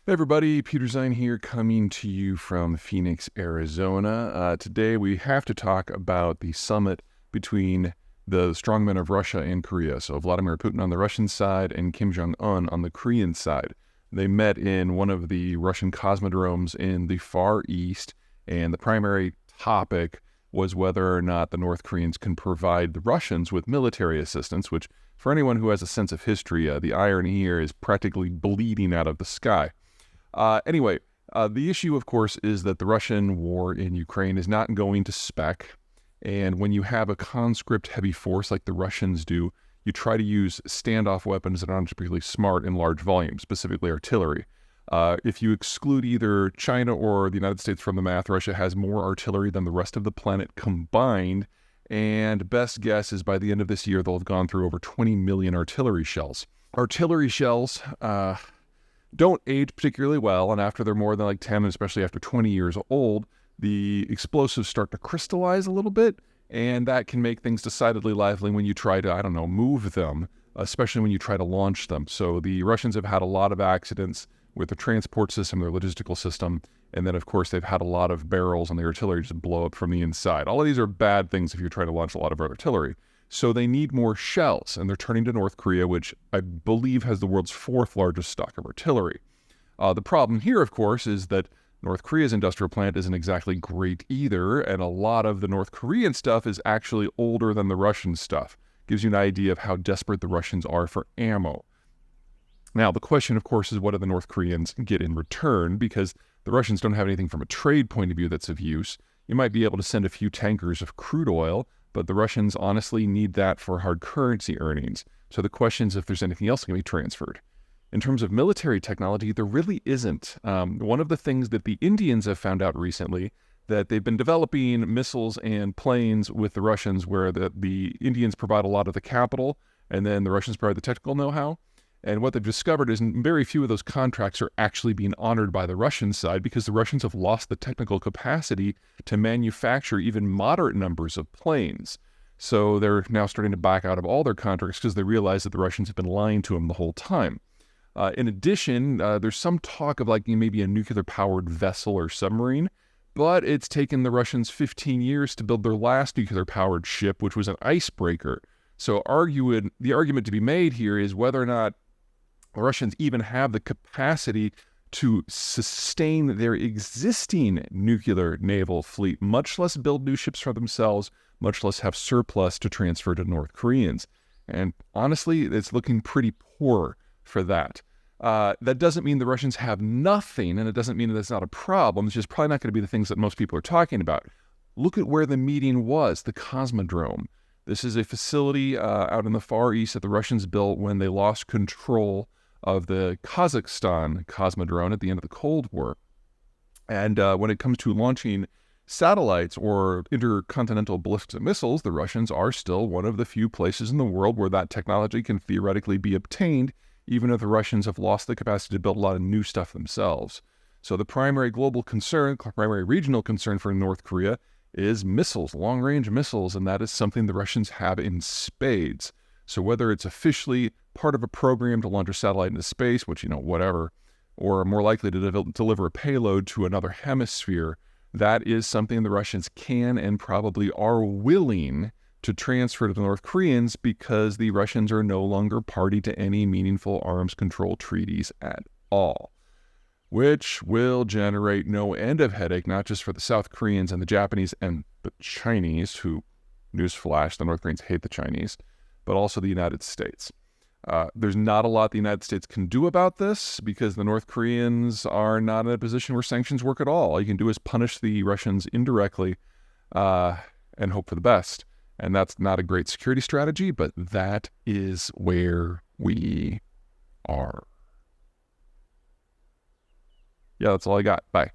Hey everybody, Peter Zeihan here, coming to you from Phoenix, Arizona. Today we have to talk about the summit between the strongmen of Russia and Korea. So Vladimir Putin on the Russian side and Kim Jong-un on the Korean side. They met in one of the Russian cosmodromes in the Far East, and the primary topic was whether or not the North Koreans can provide the Russians with military assistance, which for anyone who has a sense of history, the irony here is practically bleeding out of the sky. Anyway, the issue, of course, is that the Russian war in Ukraine is not going to spec. And when you have a conscript heavy force like the Russians do, you try to use standoff weapons that aren't particularly smart in large volumes, specifically artillery. If you exclude either China or the United States from the math, Russia has more artillery than the rest of the planet combined. And best guess is by the end of this year, they'll have gone through over 20 million artillery shells. Artillery shells don't age particularly well, and after they're more than like 10, especially after 20 years old, the explosives start to crystallize a little bit, and that can make things decidedly lively when you try to, move them, especially when you try to launch them. So the Russians have had a lot of accidents with the transport system, their logistical system, and then, of course, they've had a lot of barrels and the artillery just blow up from the inside. All of these are bad things if you're trying to launch a lot of artillery. So they need more shells, and they're turning to North Korea, which I believe has the world's fourth largest stock of artillery. The problem here, of course, is that North Korea's industrial plant isn't exactly great either, and a lot of the North Korean stuff is actually older than the Russian stuff. Gives you an idea of how desperate the Russians are for ammo. Now, the question, of course, is what do the North Koreans get in return? Because the Russians don't have anything from a trade point of view that's of use. You might be able to send a few tankers of crude oil, but the Russians honestly need that for hard currency earnings. So the question is if there's anything else that can be transferred. In terms of military technology, there really isn't. One of the things that the Indians have found out recently, that they've been developing missiles and planes with the Russians where the Indians provide a lot of the capital, and then the Russians provide the technical know-how. And what they've discovered is very few of those contracts are actually being honored by the Russian side because the Russians have lost the technical capacity to manufacture even moderate numbers of planes. So they're now starting to back out of all their contracts because they realize that the Russians have been lying to them the whole time. In addition, there's some talk of like maybe a nuclear-powered vessel or submarine, but it's taken the Russians 15 years to build their last nuclear-powered ship, which was an icebreaker. So the argument to be made here is whether or not the Russians even have the capacity to sustain their existing nuclear naval fleet, much less build new ships for themselves, much less have surplus to transfer to North Koreans. And honestly, it's looking pretty poor for that. That doesn't mean the Russians have nothing, and it doesn't mean that it's not a problem. It's just probably not going to be the things that most people are talking about. Look at where the meeting was, the Cosmodrome. This is a facility out in the Far East that the Russians built when they lost control of the Kazakhstan Cosmodrome at the end of the Cold War. And when it comes to launching satellites or intercontinental ballistic missiles, the Russians are still one of the few places in the world where that technology can theoretically be obtained, even if the Russians have lost the capacity to build a lot of new stuff themselves. So the primary global concern, primary regional concern for North Korea is missiles, long-range missiles, and that is something the Russians have in spades. So whether it's officially part of a program to launch a satellite into space, which, whatever, or more likely to deliver a payload to another hemisphere, that is something the Russians can and probably are willing to transfer to the North Koreans because the Russians are no longer party to any meaningful arms control treaties at all, which will generate no end of headache, not just for the South Koreans and the Japanese and the Chinese, who, newsflash, the North Koreans hate the Chinese, but also the United States. There's not a lot the United States can do about this because the North Koreans are not in a position where sanctions work at all. All you can do is punish the Russians indirectly and hope for the best. And that's not a great security strategy, but that is where we are. Yeah, that's all I got. Bye.